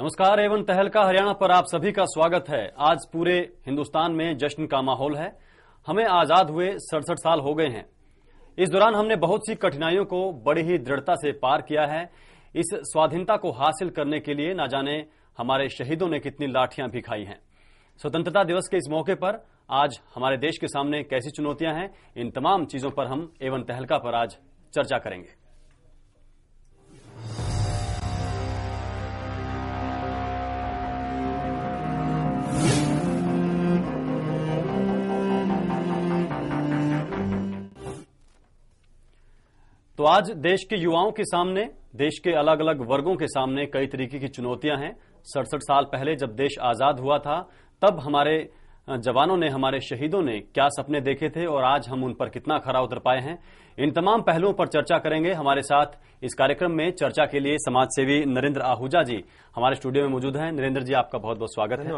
नमस्कार। एवं तहलका हरियाणा पर आप सभी का स्वागत है। आज पूरे हिंदुस्तान में जश्न का माहौल है। हमें आजाद हुए 67 साल हो गए हैं। इस दौरान हमने बहुत सी कठिनाइयों को बड़ी ही दृढ़ता से पार किया है। इस स्वाधीनता को हासिल करने के लिए न जाने हमारे शहीदों ने कितनी लाठियां भी खाई हैं। स्वतंत्रता दिवस के इस मौके पर आज हमारे देश के सामने कैसी चुनौतियां हैं, इन तमाम चीजों पर हम एवं तहलका पर आज चर्चा करेंगे। तो आज देश के युवाओं के सामने, देश के अलग अलग वर्गों के सामने कई तरीके की चुनौतियां हैं। 67 साल पहले जब देश आजाद हुआ था, तब हमारे जवानों ने, हमारे शहीदों ने क्या सपने देखे थे और आज हम उन पर कितना खरा उतर पाए हैं। इन तमाम पहलुओं पर चर्चा करेंगे। हमारे साथ इस कार्यक्रम में चर्चा के लिए समाजसेवी नरेंद्र आहूजा जी हमारे स्टूडियो में मौजूद हैं। नरेंद्र जी, आपका बहुत बहुत स्वागत है।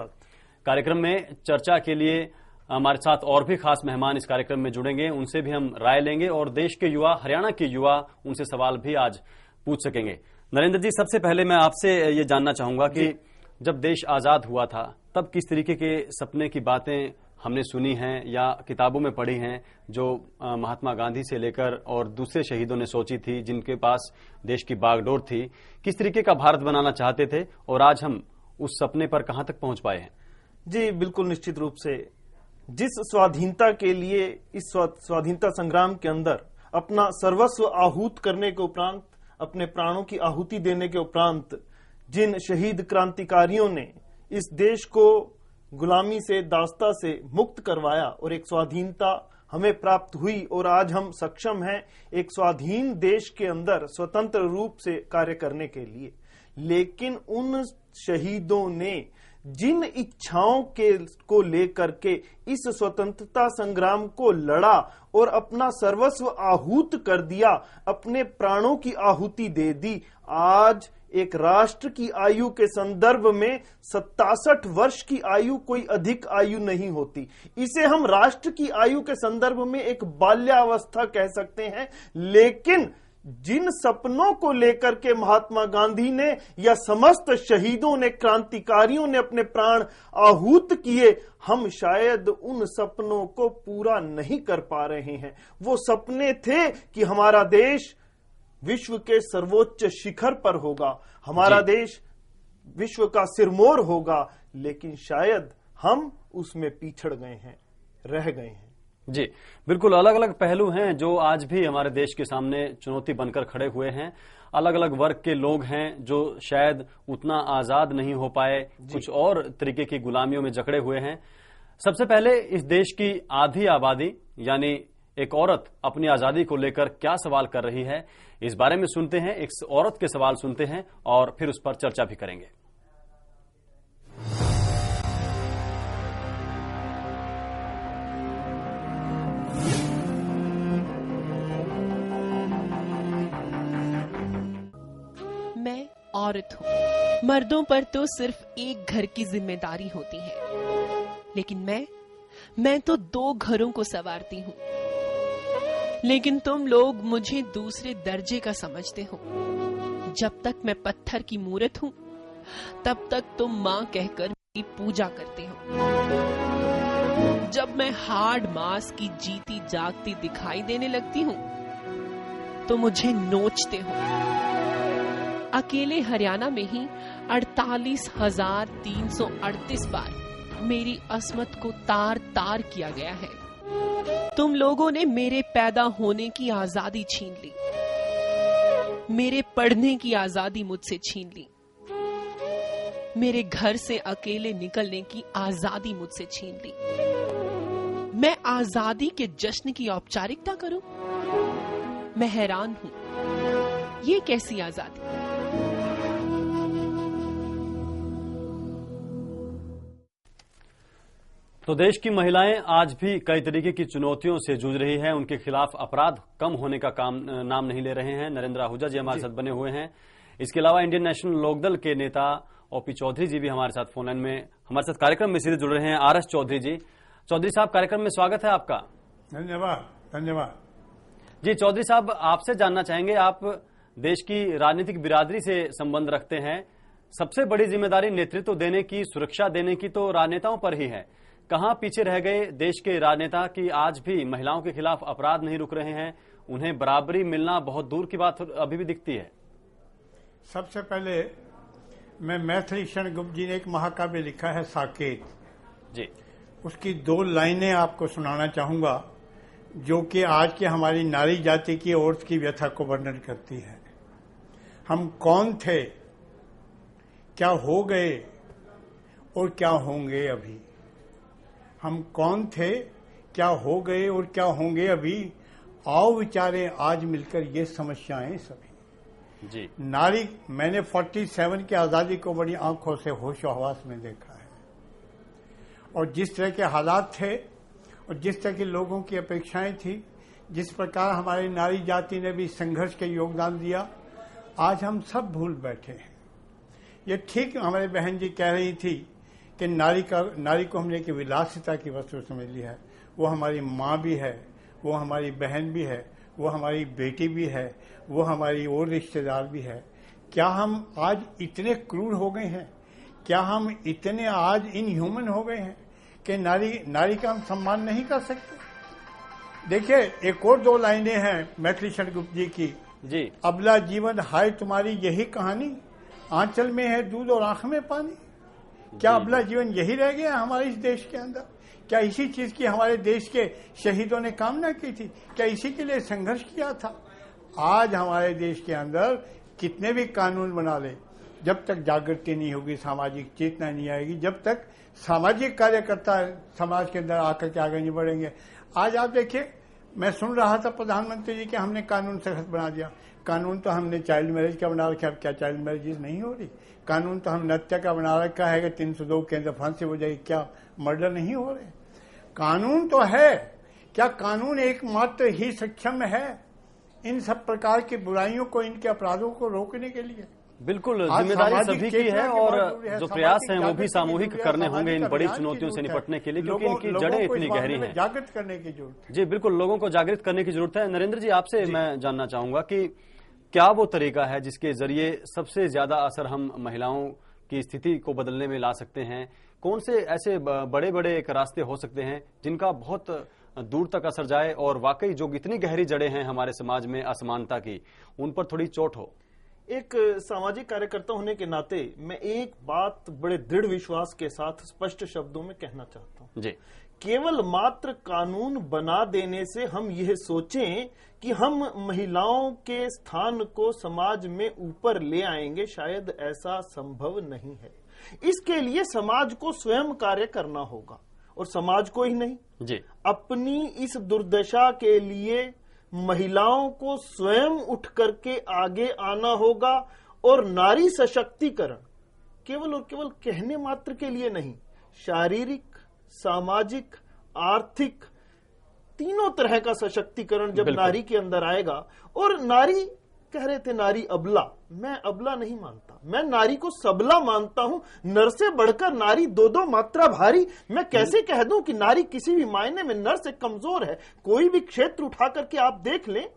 कार्यक्रम में चर्चा के लिए हमारे साथ और भी खास मेहमान इस कार्यक्रम में जुड़ेंगे, उनसे भी हम राय लेंगे और देश के युवा, हरियाणा के युवा, उनसे सवाल भी आज पूछ सकेंगे। नरेंद्र जी, सबसे पहले मैं आपसे ये जानना चाहूंगा कि जब देश आजाद हुआ था, तब किस तरीके के सपने की बातें हमने सुनी हैं या किताबों में पढ़ी हैं, जो महात्मा गांधी से लेकर और दूसरे शहीदों ने सोची थी, जिनके पास देश की बागडोर थी, किस तरीके का भारत बनाना चाहते थे और आज हम उस सपने पर कहां तक पहुंच पाए हैं? जी बिल्कुल, निश्चित रूप से जिस स्वाधीनता के लिए, इस स्वाधीनता संग्राम के अंदर अपना सर्वस्व आहूत करने के उपरांत, अपने प्राणों की आहुति देने के उपरांत जिन शहीद क्रांतिकारियों ने इस देश को गुलामी से, दास्ता से मुक्त करवाया और एक स्वाधीनता हमें प्राप्त हुई और आज हम सक्षम हैं एक स्वाधीन देश के अंदर स्वतंत्र रूप से कार्य करने के लिए। लेकिन उन शहीदों ने जिन इच्छाओं को लेकर के इस स्वतंत्रता संग्राम को लड़ा और अपना सर्वस्व आहूत कर दिया, अपने प्राणों की आहुति दे दी, आज एक राष्ट्र की आयु के संदर्भ में 67 वर्ष की आयु कोई अधिक आयु नहीं होती। इसे हम राष्ट्र की आयु के संदर्भ में एक बाल्यावस्था कह सकते हैं। लेकिन जिन सपनों को लेकर के महात्मा गांधी ने या समस्त शहीदों ने, क्रांतिकारियों ने अपने प्राण आहूत किए, हम शायद उन सपनों को पूरा नहीं कर पा रहे हैं। वो सपने थे कि हमारा देश विश्व के सर्वोच्च शिखर पर होगा, हमारा देश विश्व का सिरमौर होगा, लेकिन शायद हम उसमें पिछड़ गए हैं, रह गए हैं। जी बिल्कुल, अलग अलग पहलू हैं जो आज भी हमारे देश के सामने चुनौती बनकर खड़े हुए हैं। अलग अलग वर्ग के लोग हैं जो शायद उतना आजाद नहीं हो पाए, कुछ और तरीके की गुलामियों में जकड़े हुए हैं। सबसे पहले इस देश की आधी आबादी यानी एक औरत अपनी आजादी को लेकर क्या सवाल कर रही है, इस बारे में सुनते हैं। एक औरत के सवाल सुनते हैं और फिर उस पर चर्चा भी करेंगे। मैं औरत हूँ। मर्दों पर तो सिर्फ एक घर की जिम्मेदारी होती है, लेकिन मैं तो 2 घरों को संवारती हूँ। लेकिन तुम लोग मुझे दूसरे दर्जे का समझते हो। जब तक मैं पत्थर की मूर्त हूँ, तब तक तुम माँ कहकर मेरी पूजा करते हो। जब मैं हार्ड मास की जीती जागती दिखाई देने लगती हूँ, तो मुझे नोचते हो। अकेले हरियाणा में ही 48,338 बार मेरी अस्मत को तार तार किया गया है। तुम लोगों ने मेरे पैदा होने की आजादी छीन ली, मेरे पढ़ने की आजादी मुझसे छीन ली, मेरे घर से अकेले निकलने की आजादी मुझसे छीन ली। मैं आजादी के जश्न की औपचारिकता करूं? मैं हैरान हूं, ये कैसी आजादी? तो देश की महिलाएं आज भी कई तरीके की चुनौतियों से जूझ रही हैं। उनके खिलाफ अपराध कम होने का नाम नहीं ले रहे हैं। नरेंद्र आहूजा जी हमारे साथ बने हुए हैं। इसके अलावा इंडियन नेशनल लोकदल के नेता ओपी चौधरी जी भी हमारे साथ फोन लाइन में हमारे साथ कार्यक्रम में सीधे जुड़ रहे हैं। आरएस चौधरी जी, चौधरी साहब, कार्यक्रम में स्वागत है आपका। धन्यवाद जी। चौधरी साहब, आपसे जानना चाहेंगे, आप देश की राजनीतिक बिरादरी से संबंध रखते हैं। सबसे बड़ी जिम्मेदारी नेतृत्व देने की, सुरक्षा देने की तो राजनेताओं पर ही है। कहां पीछे रह गए देश के राजनेता कि आज भी महिलाओं के खिलाफ अपराध नहीं रुक रहे हैं, उन्हें बराबरी मिलना बहुत दूर की बात अभी भी दिखती है। सबसे पहले मैं मैथिली शरण गुप्त जी ने एक महाकाव्य लिखा है साकेत जी, उसकी 2 लाइनें आपको सुनाना चाहूंगा जो कि आज की हमारी नारी जाति की औरत की व्यथा को वर्णन करती है। हम कौन थे, क्या हो गए और क्या होंगे अभी। हम कौन थे, क्या हो गए और क्या होंगे अभी। आओ विचारें आज मिलकर ये समस्याएं सभी। जी, नारी, मैंने 47 की आजादी को बड़ी आंखों से होशो हवास में देखा है और जिस तरह के हालात थे और जिस तरह के लोगों की अपेक्षाएं थी, जिस प्रकार हमारी नारी जाति ने भी संघर्ष के योगदान दिया, आज हम सब भूल बैठे हैं। ये ठीक हमारी बहन जी कह रही थी कि नारी को हमने एक विलासिता की वस्तु समझ ली है। वो हमारी माँ भी है, वो हमारी बहन भी है, वो हमारी बेटी भी है, वो हमारी और रिश्तेदार भी है। क्या हम आज इतने क्रूर हो गए हैं, क्या हम इतने आज इनह्यूमन हो गए हैं कि नारी का हम सम्मान नहीं कर सकते। देखिए, एक और 2 लाइनें हैं मैथिली शरण गुप्त जी की। जी, अबला जीवन हाय तुम्हारी यही कहानी, आंचल में है दूध और आंख में पानी। क्या अबला जीवन यही रह गया हमारे इस देश के अंदर? क्या इसी चीज की हमारे देश के शहीदों ने कामना की थी? क्या इसी के लिए संघर्ष किया था? आज हमारे देश के अंदर कितने भी कानून बना ले, जब तक जागृति नहीं होगी, सामाजिक चेतना नहीं आएगी, जब तक सामाजिक कार्यकर्ता समाज के अंदर आकर के आगे नहीं बढ़ेंगे। आज आप देखिए, मैं सुन रहा था प्रधानमंत्री जी के हमने कानून सख्त बना दिया। कानून तो हमने चाइल्ड मैरिज का बना रखा है, क्या चाइल्ड मैरिज नहीं हो रही? कानून तो हम हत्या का बना रखा है कि 302 के अंदर फांसी हो जाएगी, क्या मर्डर नहीं हो रहे? कानून तो है। क्या कानून एकमात्र ही सक्षम है इन सब प्रकार की बुराइयों को, इनके अपराधों को रोकने के लिए? बिल्कुल, जिम्मेदारी सभी की है और जो प्रयास हैं वो भी सामूहिक करने होंगे इन बड़ी चुनौतियों से निपटने के लिए, क्योंकि इनकी जड़ें इतनी गहरी हैं। जागृत करने की जरूरत है। जी बिल्कुल, लोगों को जागृत करने की जरूरत है। नरेंद्र जी, आपसे मैं जानना चाहूंगा कि क्या वो तरीका है जिसके जरिए सबसे ज्यादा असर हम महिलाओं की स्थिति को बदलने में ला सकते हैं? कौन से ऐसे बड़े बड़े एक रास्ते हो सकते हैं जिनका बहुत दूर तक असर जाए और वाकई जो इतनी गहरी जड़ें हैं हमारे समाज में असमानता की, उन पर थोड़ी चोट हो? एक सामाजिक कार्यकर्ता होने के नाते मैं एक बात बड़े दृढ़ विश्वास के साथ स्पष्ट शब्दों में कहना चाहता हूं। जी, केवल मात्र कानून बना देने से हम यह सोचें कि हम महिलाओं के स्थान को समाज में ऊपर ले आएंगे, शायद ऐसा संभव नहीं है। इसके लिए समाज को स्वयं कार्य करना होगा और समाज को ही नहीं जी, अपनी इस दुर्दशा के लिए महिलाओं को स्वयं उठ करके आगे आना होगा। और नारी सशक्तिकरण केवल और केवल कहने मात्र के लिए नहीं, शारीरिक, सामाजिक, आर्थिक, तीनों तरह का सशक्तिकरण जब नारी के अंदर आएगा। और नारी, कह रहे थे नारी अबला, मैं अबला नहीं मानता, मैं नारी को सबला मानता हूं। नर से बढ़कर नारी 2 मात्रा भारी। मैं कैसे कह दूं कि नारी किसी भी मायने में नर से कमजोर है? कोई भी क्षेत्र उठा करके आप देख लें,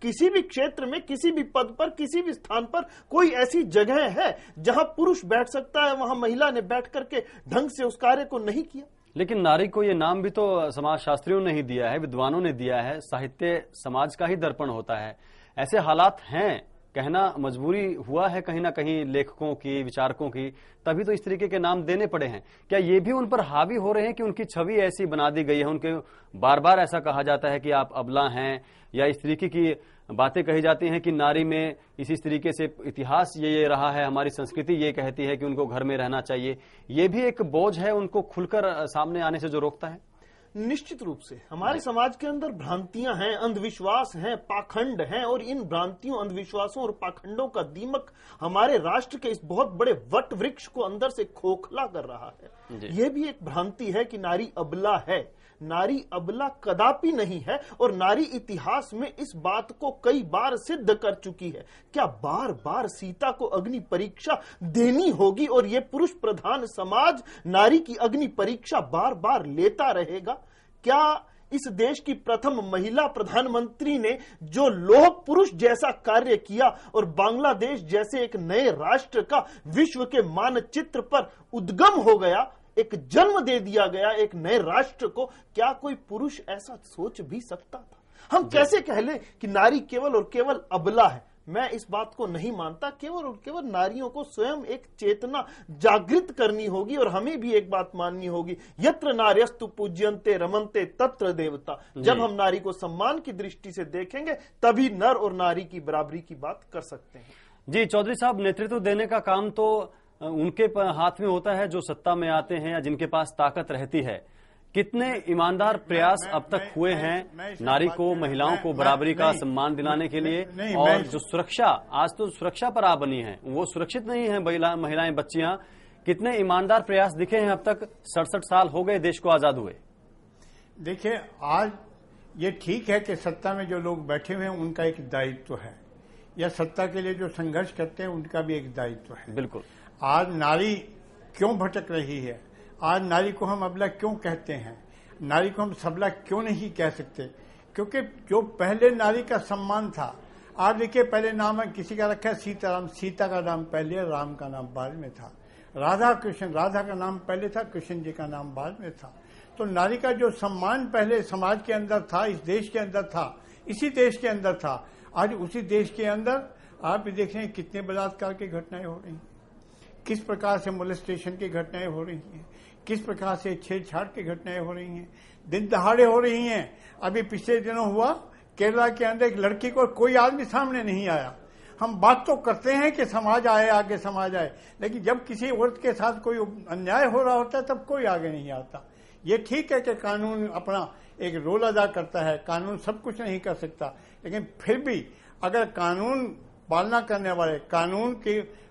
किसी भी क्षेत्र में, किसी भी पद पर, किसी भी स्थान पर कोई ऐसी जगह है जहां पुरुष बैठ सकता है, वहां महिला ने बैठ करके ढंग से उस कार्य को नहीं किया। लेकिन नारी को ये नाम भी तो समाज शास्त्रियों ने ही दिया है, विद्वानों ने दिया है। साहित्य समाज का ही दर्पण होता है। ऐसे हालात हैं, कहना मजबूरी हुआ है कहीं ना कहीं लेखकों की, विचारकों की, तभी तो इस तरीके के नाम देने पड़े हैं। क्या ये भी उन पर हावी हो रहे हैं कि उनकी छवि ऐसी बना दी गई है, उनके बार बार ऐसा कहा जाता है कि आप अबला हैं, या इस तरीके की बातें कही जाती हैं कि नारी में इसी तरीके से इतिहास ये रहा है, हमारी संस्कृति ये कहती है कि उनको घर में रहना चाहिए। ये भी एक बोझ है उनको खुलकर सामने आने से जो रोकता है? निश्चित रूप से हमारे समाज के अंदर भ्रांतियां हैं, अंधविश्वास हैं, पाखंड हैं। और इन भ्रांतियों, अंधविश्वासों और पाखंडों का दीमक हमारे राष्ट्र के इस बहुत बड़े वट वृक्ष को अंदर से खोखला कर रहा है। यह भी एक भ्रांति है कि नारी अबला है। नारी अबला कदापि नहीं है। और नारी इतिहास में इस बात को कई बार सिद्ध कर चुकी है। क्या बार बार सीता को अग्नि परीक्षा देनी होगी और ये पुरुष प्रधान समाज नारी की अग्नि परीक्षा बार बार लेता रहेगा? क्या इस देश की प्रथम महिला प्रधानमंत्री ने जो लौह पुरुष जैसा कार्य किया और बांग्लादेश जैसे एक नए राष्ट्र का विश्व के मानचित्र पर उद्गम हो गया, एक जन्म दे दिया गया एक नए राष्ट्र को, क्या कोई पुरुष ऐसा सोच भी सकता था? हम कैसे कह लें कि नारी केवल और केवल अबला है? मैं इस बात को नहीं मानता। केवल और केवल नारियों को स्वयं एक चेतना जागृत करनी होगी और हमें भी एक बात माननी होगी, यत्र नार्यस्तु पूज्यन्ते रमन्ते तत्र देवता। जब हम नारी को सम्मान की दृष्टि से देखेंगे तभी नर और नारी की बराबरी की बात कर सकते हैं। जी चौधरी साहब, नेतृत्व देने का काम तो उनके हाथ में होता है जो सत्ता में आते हैं या जिनके पास ताकत रहती है। कितने ईमानदार प्रयास अब तक हुए हैं नारी को, महिलाओं को बराबरी का सम्मान दिलाने के लिए? और जो सुरक्षा, आज तो सुरक्षा पर आ बनी है, वो सुरक्षित नहीं है महिलाएं, बच्चियां। कितने ईमानदार प्रयास दिखे हैं अब तक? 67 साल हो गए देश को आजाद हुए। देखिए, आज ये ठीक है कि सत्ता में जो लोग बैठे हुए हैं उनका एक दायित्व है, या सत्ता के लिए जो संघर्ष करते हैं उनका भी एक दायित्व है। बिल्कुल। आज नारी क्यों भटक रही है? आज नारी को हम अबला क्यों कहते हैं? नारी को हम सबला क्यों नहीं कह सकते? क्योंकि जो पहले नारी का सम्मान था, आज देखिए, पहले नाम किसी का रखा है सीताराम, सीता का नाम पहले, राम का नाम बाद में था। राधा कृष्ण, राधा का नाम पहले था, कृष्ण जी का नाम बाद में था। तो नारी का जो सम्मान पहले समाज के अंदर था, इस देश के अंदर था, इसी देश के अंदर था, आज उसी देश के अंदर आप भी देख रहे हैं कितने बलात्कार की घटनाएं हो रही हैं, किस प्रकार से मोलेस्टेशन की घटनाएं हो रही हैं, किस प्रकार से छेड़छाड़ की घटनाएं हो रही हैं, दिन दहाड़े हो रही हैं। अभी पिछले दिनों हुआ केरला के अंदर, एक लड़की को कोई आदमी सामने नहीं आया। हम बात तो करते हैं कि समाज आए, आगे समाज आए, लेकिन जब किसी औरत के साथ कोई अन्याय हो रहा होता है तब कोई आगे नहीं आता। ये ठीक है कि कानून अपना एक रोल अदा करता है, कानून सब कुछ नहीं कर सकता, लेकिन फिर भी अगर कानून पालना करने वाले, कानून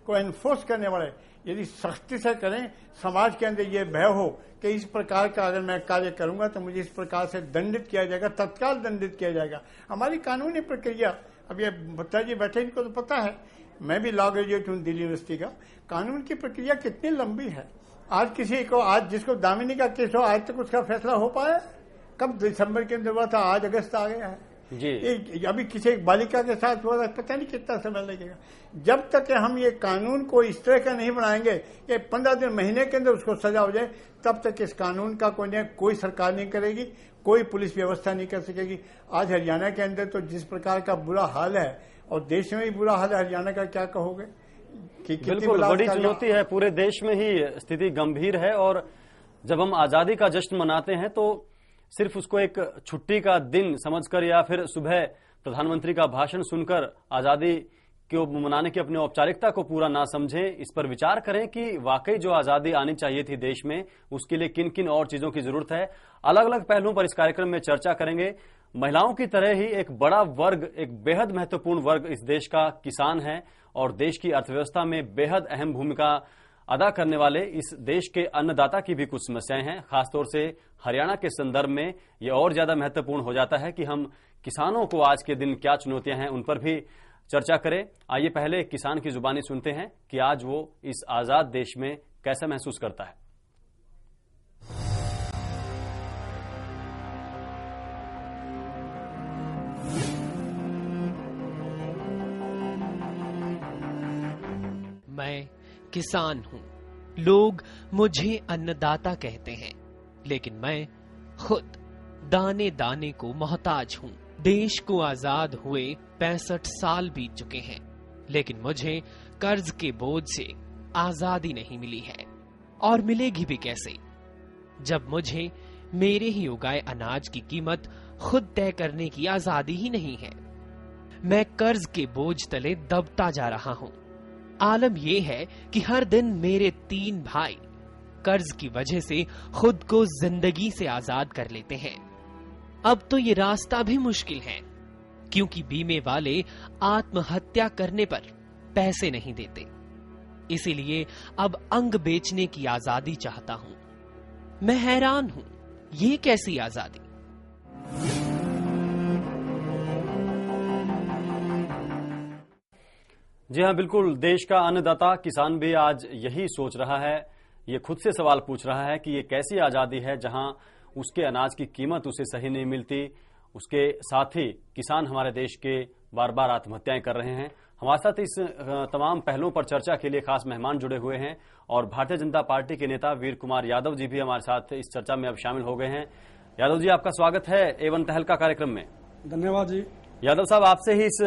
को एनफोर्स करने वाले यदि सख्ती से करें, समाज के अंदर ये भय हो कि इस प्रकार का अगर मैं कार्य करूंगा तो मुझे इस प्रकार से दंडित किया जाएगा, तत्काल दंडित किया जाएगा। हमारी कानूनी प्रक्रिया, अब ये भट्टा जी बैठे, इनको तो पता है, मैं भी लॉ ग्रेजुएट हूँ दिल्ली यूनिवर्सिटी का, कानून की प्रक्रिया कितनी लंबी है। आज किसी को, आज जिसको दामिनी का केस हो, आज तक उसका फैसला हो पाया? कब दिसंबर के अंदर हुआ था, आज अगस्त आ गया है जी। अभी किसी एक बालिका के साथ हुआ था, पता नहीं कितना समय लगेगा। जब तक हम ये कानून को इस तरह का नहीं बनाएंगे कि 15 दिन, महीने के अंदर उसको सजा हो जाए, तब तक इस कानून का कोई सरकार नहीं करेगी, कोई पुलिस व्यवस्था नहीं कर सकेगी। आज हरियाणा के अंदर तो जिस प्रकार का बुरा हाल है, और देश में भी बुरा हाल है, हरियाणा का क्या कहोगे? बिल्कुल बड़ी चुनौती है, पूरे देश में ही स्थिति गंभीर है। और जब हम आजादी का जश्न मनाते हैं तो सिर्फ उसको एक छुट्टी का दिन समझकर या फिर सुबह प्रधानमंत्री का भाषण सुनकर आजादी को मनाने की अपनी औपचारिकता को पूरा ना समझें। इस पर विचार करें कि वाकई जो आजादी आनी चाहिए थी देश में, उसके लिए किन किन और चीजों की जरूरत है। अलग अलग पहलुओं पर इस कार्यक्रम में चर्चा करेंगे। महिलाओं की तरह ही एक बड़ा वर्ग, एक बेहद महत्वपूर्ण वर्ग इस देश का किसान है और देश की अर्थव्यवस्था में बेहद अहम भूमिका अदा करने वाले इस देश के अन्नदाता की भी कुछ समस्याएं हैं। खासतौर से हरियाणा के संदर्भ में ये और ज्यादा महत्वपूर्ण हो जाता है कि हम किसानों को आज के दिन क्या चुनौतियां हैं उन पर भी चर्चा करें। आइए पहले किसान की जुबानी सुनते हैं कि आज वो इस आजाद देश में कैसा महसूस करता है। मैं किसान हूं। लोग मुझे अन्नदाता कहते हैं, लेकिन मैं खुद दाने दाने को मोहताज हूं। देश को आजाद हुए 65 साल बीत चुके हैं, लेकिन मुझे कर्ज के बोझ से आजादी नहीं मिली है, और मिलेगी भी कैसे जब मुझे मेरे ही उगाए अनाज की कीमत खुद तय करने की आजादी ही नहीं है। मैं कर्ज के बोझ तले दबता जा रहा हूं। आलम यह है कि हर दिन मेरे 3 भाई कर्ज की वजह से खुद को जिंदगी से आजाद कर लेते हैं। अब तो ये रास्ता भी मुश्किल है, क्योंकि बीमे वाले आत्महत्या करने पर पैसे नहीं देते। इसीलिए अब अंग बेचने की आजादी चाहता हूं। मैं हैरान हूं, ये कैसी आजादी? जी हां, बिल्कुल। देश का अन्नदाता किसान भी आज यही सोच रहा है, ये खुद से सवाल पूछ रहा है कि ये कैसी आजादी है जहां उसके अनाज की कीमत उसे सही नहीं मिलती। उसके साथ ही किसान हमारे देश के बार बार आत्महत्याएं कर रहे हैं। हमारे साथ इस तमाम पहलुओं पर चर्चा के लिए खास मेहमान जुड़े हुए हैं और भारतीय जनता पार्टी के नेता वीर कुमार यादव जी भी हमारे साथ इस चर्चा में अब शामिल हो गए हैं। यादव जी, आपका स्वागत है A1 तहलका कार्यक्रम में। धन्यवाद जी। यादव साहब, आपसे ही इस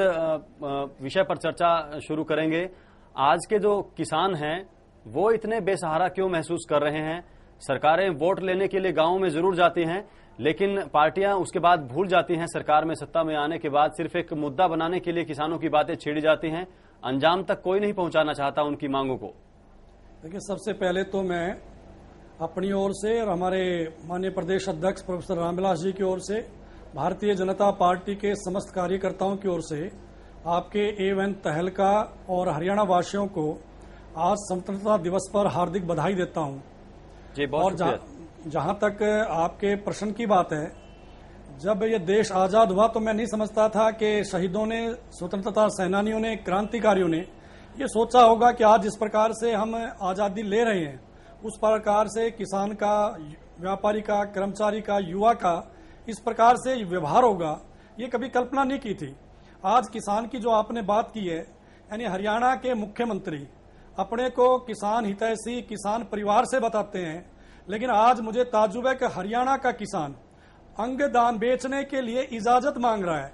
विषय पर चर्चा शुरू करेंगे। आज के जो किसान हैं वो इतने बेसहारा क्यों महसूस कर रहे हैं? सरकारें वोट लेने के लिए गांवों में जरूर जाती हैं, लेकिन पार्टियां उसके बाद भूल जाती हैं। सरकार में सत्ता में आने के बाद सिर्फ एक मुद्दा बनाने के लिए किसानों की बातें छेड़ी जाती हैं, अंजाम तक कोई नहीं पहुंचाना चाहता उनकी मांगों को। देखिए, सबसे पहले तो मैं अपनी ओर से और हमारे माननीय प्रदेश अध्यक्ष प्रोफेसर रामविलास जी की ओर से, भारतीय जनता पार्टी के समस्त कार्यकर्ताओं की ओर से आपके A1 तहलका और हरियाणा वासियों को आज स्वतंत्रता दिवस पर हार्दिक बधाई देता हूं। जी, बहुत और जहां तक आपके प्रश्न की बात है, जब ये देश आजाद हुआ तो मैं नहीं समझता था कि शहीदों ने, स्वतंत्रता सेनानियों ने, क्रांतिकारियों ने ये सोचा होगा कि आज जिस प्रकार से हम आजादी ले रहे हैं उस प्रकार से किसान का, व्यापारी का, कर्मचारी का, युवा का इस प्रकार से व्यवहार होगा, ये कभी कल्पना नहीं की थी। आज किसान की जो आपने बात की है, यानी हरियाणा के मुख्यमंत्री अपने को किसान हितैषी, किसान परिवार से बताते हैं, लेकिन आज मुझे ताज्जुब है कि हरियाणा का किसान अंगदान बेचने के लिए इजाजत मांग रहा है।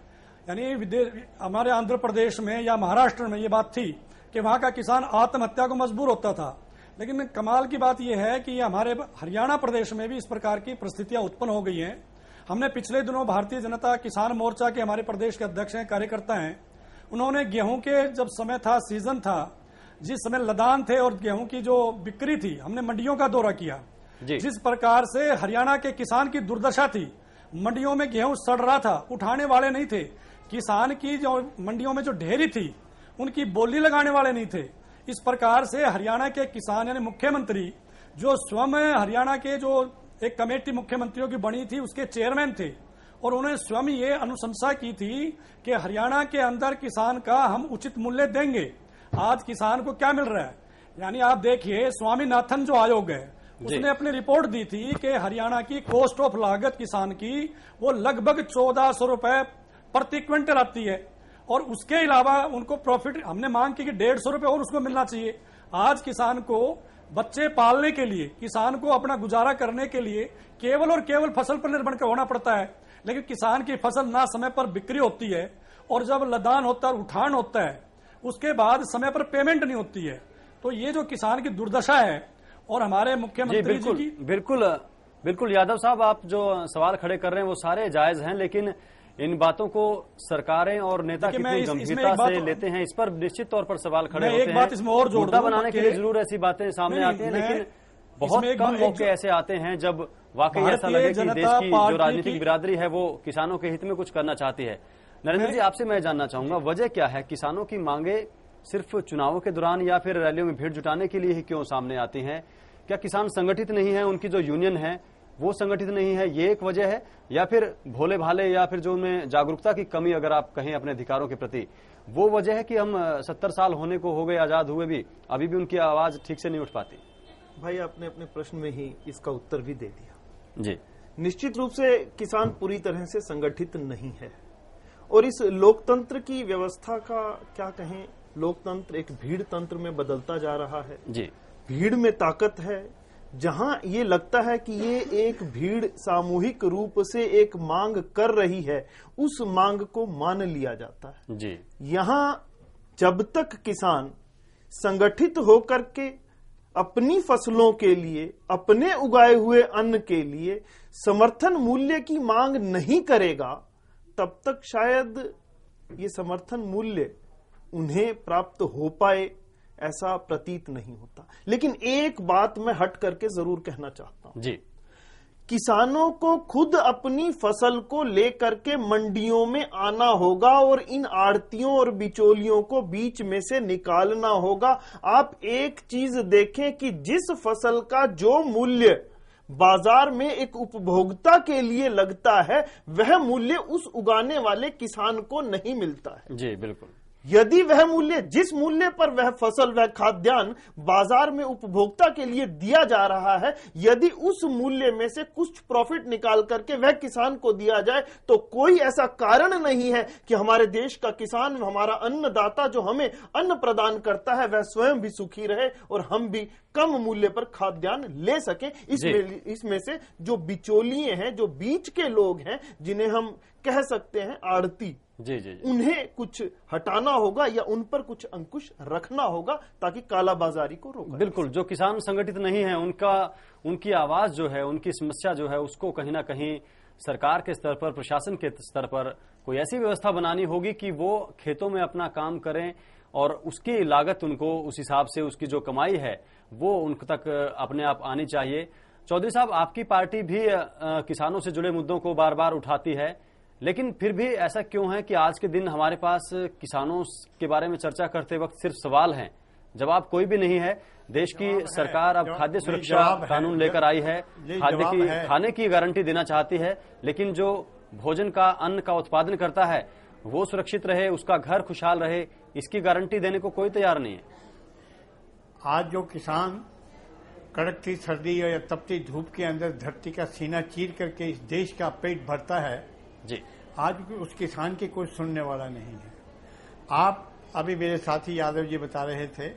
यानी हमारे आंध्र प्रदेश में या महाराष्ट्र में ये बात थी कि वहां का किसान आत्महत्या को मजबूर होता था, लेकिन कमाल की बात यह है कि हमारे हरियाणा प्रदेश में भी इस प्रकार की परिस्थितियां उत्पन्न हो गई हैं। हमने पिछले दिनों भारतीय जनता किसान मोर्चा के हमारे प्रदेश के अध्यक्ष हैं, कार्यकर्ता हैं, उन्होंने गेहूं के जब समय था, सीजन था, जिस समय लदान थे और गेहूं की जो बिक्री थी, हमने मंडियों का दौरा किया। जिस प्रकार से हरियाणा के किसान की दुर्दशा थी, मंडियों में गेहूं सड़ रहा था, उठाने वाले नहीं थे। किसान की जो मंडियों में जो ढेरी थी उनकी बोली लगाने वाले नहीं थे। इस प्रकार से हरियाणा के किसान यानी मुख्यमंत्री, जो स्वयं हरियाणा के जो एक कमेटी मुख्यमंत्रियों की बनी थी उसके चेयरमैन थे, और उन्होंने स्वयं ये अनुशंसा की थी कि हरियाणा के अंदर किसान का हम उचित मूल्य देंगे। आज किसान को क्या मिल रहा है? यानी आप देखिए, स्वामीनाथन जो आयोग है उसने अपनी रिपोर्ट दी थी कि हरियाणा की कॉस्ट ऑफ लागत किसान की वो लगभग 1400 रुपए प्रति क्विंटल आती है, और उसके अलावा उनको प्रॉफिट हमने मांग की कि 150 रुपए और उसको मिलना चाहिए। आज किसान को बच्चे पालने के लिए, किसान को अपना गुजारा करने के लिए केवल और केवल फसल पर निर्भर होना पड़ता है, लेकिन किसान की फसल ना समय पर बिक्री होती है, और जब लदान होता है, उठान होता है, उसके बाद समय पर पेमेंट नहीं होती है। तो ये जो किसान की दुर्दशा है, और हमारे मुख्यमंत्री जी की बिल्कुल यादव साहब, आप जो सवाल खड़े कर रहे हैं वो सारे जायज हैं, लेकिन इन बातों को सरकारें और नेता कितनी गंभीरता से लेते हैं, इस पर निश्चित तौर पर सवाल खड़े होते हैं। इसमें और जोड़ मुद्दा बनाने के लिए जरूर ऐसी बातें सामने आती हैं, लेकिन बहुत कम मौके ऐसे आते हैं जब वाकई ऐसा लगे कि देश की जो राजनीतिक बिरादरी है वो किसानों के हित में कुछ करना चाहती है। नरेंद्र जी, आपसे मैं जानना चाहूंगा, वजह क्या है? किसानों की मांगे सिर्फ चुनावों के दौरान या फिर रैलियों में भीड़ जुटाने के लिए ही क्यों सामने आती हैं? क्या किसान संगठित नहीं है, उनकी जो यूनियन है वो संगठित नहीं है, ये एक वजह है, या फिर भोले भाले या फिर जो उनमें जागरूकता की कमी अगर आप कहें अपने अधिकारों के प्रति, वो वजह है कि हम 70 साल होने को हो गए आजाद हुए भी, अभी भी उनकी आवाज ठीक से नहीं उठ पाती? भाई, आपने अपने प्रश्न में ही इसका उत्तर भी दे दिया। जी, निश्चित रूप से किसान पूरी तरह से संगठित नहीं है, और इस लोकतंत्र की व्यवस्था का क्या कहें, लोकतंत्र एक भीड़ तंत्र में बदलता जा रहा है। जी, भीड़ में ताकत है। जहां ये लगता है कि ये एक भीड़ सामूहिक रूप से एक मांग कर रही है, उस मांग को मान लिया जाता है। जी, यहां जब तक किसान संगठित होकर के अपनी फसलों के लिए, अपने उगाए हुए अन्न के लिए समर्थन मूल्य की मांग नहीं करेगा, तब तक शायद ये समर्थन मूल्य उन्हें प्राप्त हो पाए, ऐसा प्रतीत नहीं होता। लेकिन एक बात मैं हट करके जरूर कहना चाहता हूं। जी, किसानों को खुद अपनी फसल को लेकर के मंडियों में आना होगा और इन आड़तियों और बिचौलियों को बीच में से निकालना होगा। आप एक चीज देखें कि जिस फसल का जो मूल्य बाजार में एक उपभोक्ता के लिए लगता है, वह मूल्य उस उगाने वाले किसान को नहीं मिलता है। जी, बिल्कुल। यदि वह मूल्य, जिस मूल्य पर वह फसल, वह खाद्यान्न बाजार में उपभोक्ता के लिए दिया जा रहा है, यदि उस मूल्य में से कुछ प्रॉफिट निकाल करके वह किसान को दिया जाए, तो कोई ऐसा कारण नहीं है कि हमारे देश का किसान, हमारा अन्नदाता जो हमें अन्न प्रदान करता है, वह स्वयं भी सुखी रहे और हम भी कम मूल्य पर खाद्यान्न ले सकें। इसमें से जो बिचौलिए हैं, जो बीच के लोग हैं, जिन्हें हम कह सकते हैं आड़ती, जी जी जी, उन्हें कुछ हटाना होगा या उन पर कुछ अंकुश रखना होगा ताकि कालाबाजारी को रोका। बिल्कुल, जो किसान संगठित नहीं है उनकी आवाज जो है, उनकी समस्या जो है, उसको कहीं ना कहीं सरकार के स्तर पर, प्रशासन के स्तर पर कोई ऐसी व्यवस्था बनानी होगी कि वो खेतों में अपना काम करें और उसकी लागत उनको उस हिसाब से, उसकी जो कमाई है वो उन तक अपने आप आनी चाहिए। चौधरी साहब, आपकी पार्टी भी किसानों से जुड़े मुद्दों को बार बार उठाती है, लेकिन फिर भी ऐसा क्यों है कि आज के दिन हमारे पास किसानों के बारे में चर्चा करते वक्त सिर्फ सवाल हैं, जवाब कोई भी नहीं है। देश की सरकार अब खाद्य सुरक्षा कानून लेकर आई है, खाने की गारंटी देना चाहती है, लेकिन जो भोजन का, अन्न का उत्पादन करता है वो सुरक्षित रहे, उसका घर खुशहाल रहे, इसकी गारंटी देने को कोई तैयार नहीं है। आज जो किसान कड़कती सर्दी या तपती धूप के अंदर धरती का सीना चीर करके इस देश का पेट भरता है जी, आज उस किसान की कोई सुनने वाला नहीं है। आप अभी मेरे साथी यादव जी बता रहे थे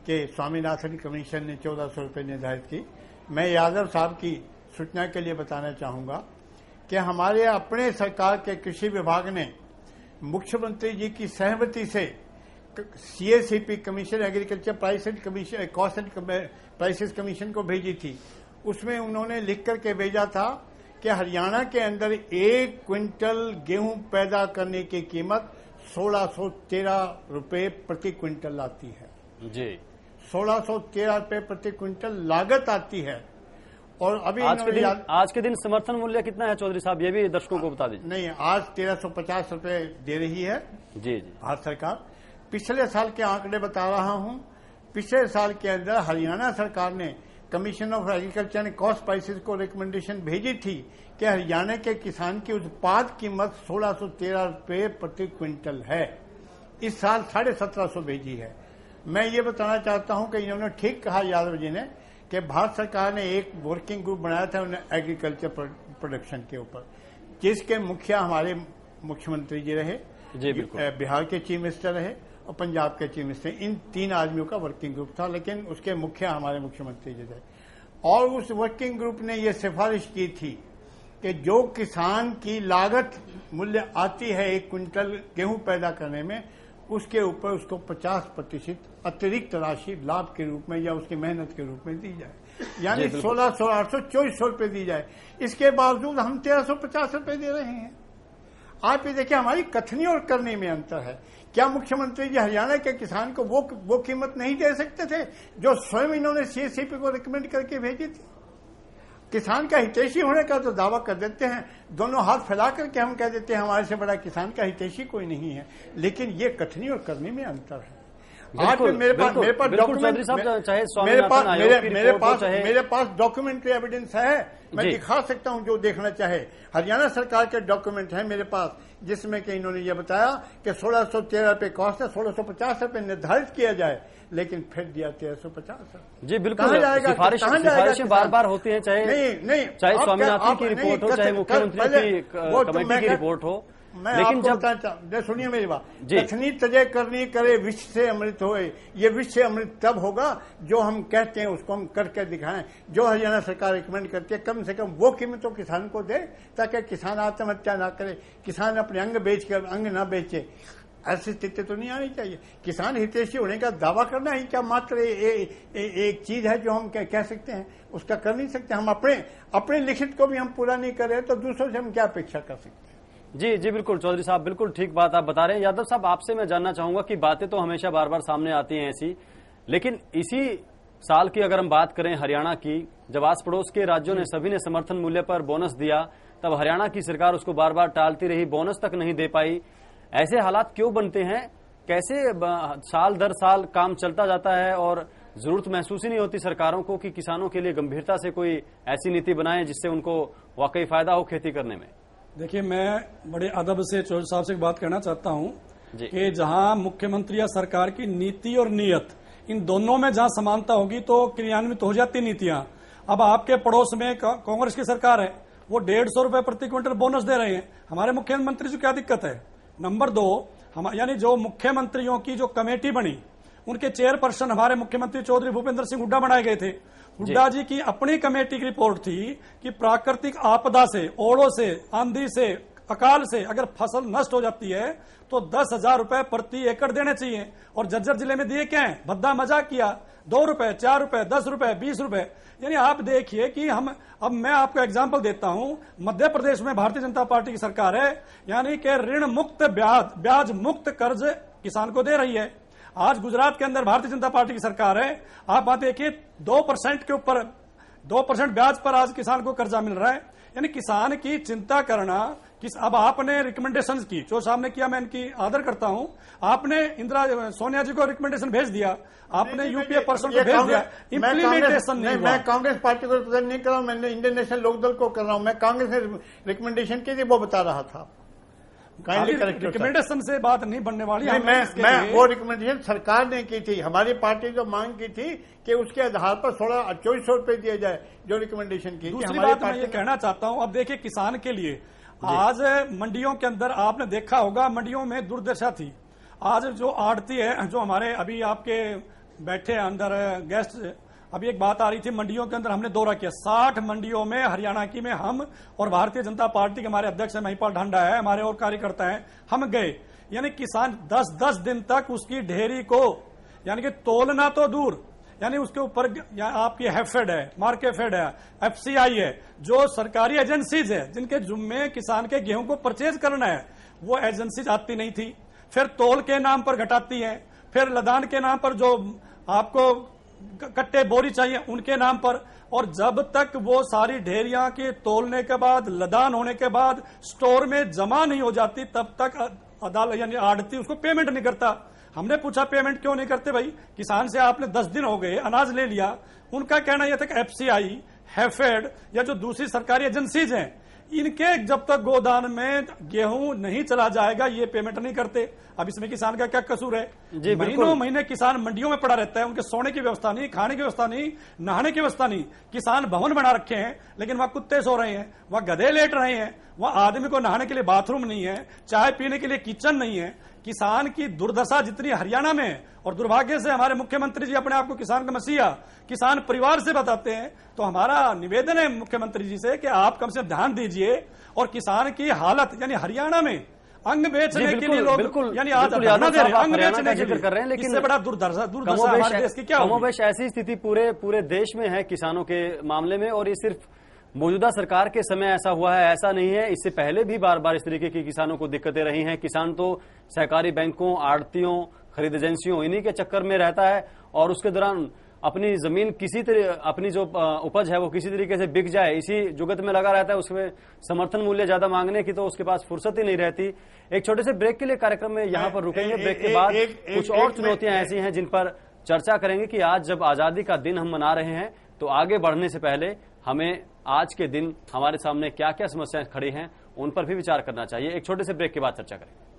कि स्वामीनाथन कमीशन ने 1400 रुपये निर्धारित की। मैं यादव साहब की सूचना के लिए बताना चाहूंगा कि हमारे अपने सरकार के कृषि विभाग ने मुख्यमंत्री जी की सहमति से CACP commission, agriculture price and commission, cost and prices commission को भेजी थी। उसमें उन्होंने लिख करके भेजा था कि हरियाणा के अंदर 1 क्विंटल गेहूं पैदा करने की कीमत 1613 रुपये प्रति क्विंटल आती है जी, 1613 रुपये प्रति क्विंटल लागत आती है। और अभी आज के दिन समर्थन मूल्य कितना है चौधरी साहब, ये भी दर्शकों को बता दीजिए। नहीं, आज 1350 रुपये दे रही है जी जी, भारत सरकार। पिछले साल के आंकड़े बता रहा हूं, पिछले साल के अंदर हरियाणा सरकार ने commission of agriculture and cost prices को रिकमेंडेशन भेजी थी कि हरियाणा के किसान की उत्पाद कीमत 1613 रुपये प्रति क्विंटल है। इस साल 1750 भेजी है। मैं ये बताना चाहता हूं कि इन्होंने ठीक कहा यादव जी ने कि भारत सरकार ने एक वर्किंग ग्रुप बनाया था एग्रीकल्चर प्रोडक्शन के ऊपर, जिसके मुखिया हमारे मुख्यमंत्री जी रहे, बिहार के चीफ मिनिस्टर रहे और पंजाब के चीफ मिनिस्टर। इन 3 आदमियों का वर्किंग ग्रुप था, लेकिन उसके मुखिया हमारे मुख्यमंत्री जी थे। और उस वर्किंग ग्रुप ने यह सिफारिश की थी कि जो किसान की लागत मूल्य आती है 1 क्विंटल गेहूं पैदा करने में, उसके ऊपर उसको 50% अतिरिक्त राशि लाभ के रूप में या उसकी मेहनत के रूप में दी जाए, यानी 1600, 800, 2400 रुपये दी जाए। इसके बावजूद हम 1350 रुपये दे रहे हैं। आप ये देखिए, हमारी कथनी और करने में अंतर है। क्या मुख्यमंत्री जी हरियाणा के किसान को वो कीमत नहीं दे सकते थे जो स्वयं इन्होंने CACP को रिकमेंड करके भेजी थी? किसान का हितैषी होने का तो दावा कर देते हैं, दोनों हाथ फैला करके हम कह देते हैं हमारे से बड़ा किसान का हितैषी कोई नहीं है, लेकिन ये कथनी और करने में अंतर है। आज मेरे पास डॉक्यूमेंट्री एविडेंस है, मैं दिखा सकता हूं जो देखना चाहे। हरियाणा सरकार के डॉक्यूमेंट है मेरे पास, जिसमें कि इन्होंने ये बताया कि 1613 रुपये कॉस्ट है, 1650 रुपये निर्धारित किया जाए, लेकिन फिर दिया 1350। जी बिल्कुल, सिफारिशें बार बार होती हैं, चाहे स्वामीनाथन की रिपोर्ट हो, चाहे मुख्यमंत्री की कमेटी की रिपोर्ट हो। लेकिन जब सुनिए मेरी बात, कथनी तजय करनी करे विष से अमृत होए, ये विष से अमृत तब होगा जो हम कहते हैं उसको हम करके दिखाएं। जो हरियाणा सरकार रिकमेंड करती है, कम से कम वो कीमत तो किसान को दे, ताकि किसान आत्महत्या ना करे, किसान अपने अंग बेच कर अंग ना बेचे। ऐसी स्थिति तो नहीं आनी चाहिए। किसान हितैषी होने का दावा करना ही क्या मात्र एक चीज है जो हम कह सकते हैं, उसका कर नहीं सकते। हम अपने लिखित को भी हम पूरा नहीं कर रहे तो दूसरों से हम क्या अपेक्षा कर सकते हैं? जी जी बिल्कुल चौधरी साहब, बिल्कुल ठीक बात आप बता रहे हैं। यादव साहब, आपसे मैं जानना चाहूंगा कि बातें तो हमेशा बार बार सामने आती हैं ऐसी, लेकिन इसी साल की अगर हम बात करें हरियाणा की, जब आस पड़ोस के राज्यों ने सभी ने समर्थन मूल्य पर बोनस दिया, तब हरियाणा की सरकार उसको बार बार टालती रही, बोनस तक नहीं दे पाई। ऐसे हालात क्यों बनते हैं? कैसे साल दर साल काम चलता जाता है और जरूरत महसूस ही नहीं होती सरकारों को कि किसानों के लिए गंभीरता से कोई ऐसी नीति बनाए जिससे उनको वाकई फायदा हो खेती करने में? देखिए, मैं बड़े अदब से चौधरी साहब से बात करना चाहता हूं जी। कि जहां मुख्यमंत्री या सरकार की नीति और नीयत, इन दोनों में जहां समानता होगी तो क्रियान्वित हो जाती नीतियां। अब आपके पड़ोस में कांग्रेस की सरकार है, वो 150 रुपए प्रति क्विंटल बोनस दे रहे हैं। हमारे मुख्यमंत्री से क्या दिक्कत है? नंबर 2, हम यानी जो मुख्यमंत्रियों की जो कमेटी बनी, उनके चेयरपर्सन हमारे मुख्यमंत्री चौधरी भूपेंद्र सिंह हुड्डा बनाए गए थे। हुड्डा जी की अपनी कमेटी की रिपोर्ट थी कि प्राकृतिक आपदा से, ओलों से, आंधी से, अकाल से अगर फसल नष्ट हो जाती है तो 10,000 रुपए प्रति एकड़ देने चाहिए। और झज्जर जिले में दिए क्या है? भद्दा मजाक किया, 2 रुपए, 4 रुपए, 10 रुपए, 20 रुपए। यानी आप देखिए कि हम, अब मैं आपको एग्जाम्पल देता हूं, मध्य प्रदेश में भारतीय जनता पार्टी की सरकार है, यानी कि ऋण मुक्त ब्याज मुक्त कर्ज किसान को दे रही है। आज गुजरात के अंदर भारतीय जनता पार्टी की सरकार है, आप बात देखिए 2% के ऊपर 2% ब्याज पर आज किसान को कर्जा मिल रहा है। यानी किसान की चिंता करना अब आपने रिकमेंडेशंस की, जो सामने किया, मैं इनकी आदर करता हूं। आपने सोनिया जी को रिकमेंडेशन भेज दिया, आपने यूपीए पर्सन को भेज दिया, इम्प्लीमेंटेशन नहीं हुआ। मैं कांग्रेस पार्टी को रिप्रेजेंट नहीं कर रहा हूं, मैं इंडियन नेशनल लोकदल को कर रहा हूं। मैं कांग्रेस ने रिकमेंडेशन की थी, वो बता रहा था। रिकमेंडेशन से बात नहीं बनने वाली। मैं वो रिकमेंडेशन सरकार ने की थी, हमारी पार्टी जो मांग की थी कि उसके आधार पर 2400 रुपए दिए जाए, जो रिकमेंडेशन की। दूसरी बात मैं ये कहना चाहता हूं, अब देखिए किसान के लिए आज मंडियों के अंदर आपने देखा होगा, मंडियों में दुर्दशा थी। आज जो आड़ती है, जो हमारे अभी आपके बैठे अंदर गेस्ट, अभी एक बात आ रही थी, मंडियों के अंदर हमने दौरा किया, 60 मंडियों में हरियाणा की में हम और भारतीय जनता पार्टी के हमारे अध्यक्ष महिपाल ढांडा है, हमारे और कार्यकर्ता हैं, हम गए। यानी किसान 10-10 दिन तक उसकी ढेरी को, यानी कि तोलना तो दूर, यानी उसके ऊपर आपकी हैफेड है, मार्केफेड है, एफसीआई है, जो सरकारी एजेंसीज है जिनके जुम्मे किसान के गेहूं को परचेज करना है, वो एजेंसीज आती नहीं थी। फिर तोल के नाम पर घटाती है, फिर लदान के नाम पर जो आपको कट्टे बोरी चाहिए उनके नाम पर। और जब तक वो सारी ढेरियां के तोलने के बाद, लदान होने के बाद स्टोर में जमा नहीं हो जाती, तब तक अदालत यानी आड़ती उसको पेमेंट नहीं करता। हमने पूछा पेमेंट क्यों नहीं करते भाई, किसान से आपने 10 दिन हो गए अनाज ले लिया। उनका कहना यह था कि एफसीआई, हैफेड या जो दूसरी सरकारी एजेंसीज हैं, इनके जब तक गोदान में गेहूं नहीं चला जाएगा ये पेमेंट नहीं करते। अब इसमें किसान का क्या कसूर है? महीनों महीने किसान मंडियों में पड़ा रहता है, उनके सोने की व्यवस्था नहीं, खाने की व्यवस्था नहीं, नहाने की व्यवस्था नहीं। किसान भवन बना रखे हैं, लेकिन वहां कुत्ते सो रहे हैं, वहां गधे लेट रहे हैं, वहां आदमी को नहाने के लिए बाथरूम नहीं है, चाय पीने के लिए किचन नहीं है। किसान की दुर्दशा जितनी हरियाणा में है, और दुर्भाग्य से हमारे मुख्यमंत्री जी अपने आप को किसान का मसीहा, किसान परिवार से बताते हैं। तो हमारा निवेदन है मुख्यमंत्री जी से कि आप कम से कम ध्यान दीजिए और किसान की हालत, यानी हरियाणा में अंग बेचने के लिए लोग, यानी आज धरना दे रहे हैं, अंग बेचने के लिए कर रहे हैं, लेकिन इससे बड़ा दुर्दशा हमारे देश की क्या होगी? कमोबेश ऐसी स्थिति पूरे देश में है किसानों के मामले में, और ये सिर्फ मौजूदा सरकार के समय ऐसा हुआ है ऐसा नहीं है। इससे पहले भी बार बार इस तरीके की किसानों को दिक्कतें रही हैं। किसान तो सहकारी बैंकों, आड़तियों, खरीद एजेंसियों, इन्हीं के चक्कर में रहता है, और उसके दौरान अपनी जमीन अपनी जो उपज है वो किसी तरीके से बिक जाए, इसी जुगत में लगा रहता है। उसमें समर्थन मूल्य ज्यादा मांगने की तो उसके पास फुर्सत ही नहीं रहती। एक छोटे से ब्रेक के लिए कार्यक्रम में यहाँ पर रुकेंगे। ब्रेक के बाद कुछ और चुनौतियां ऐसी हैं जिन पर चर्चा करेंगे कि आज जब आजादी का दिन हम मना रहे हैं, तो आगे बढ़ने से पहले हमें आज के दिन हमारे सामने क्या क्या समस्याएं खड़ी हैं उन पर भी विचार करना चाहिए। एक छोटे से ब्रेक के बाद चर्चा करेंगे।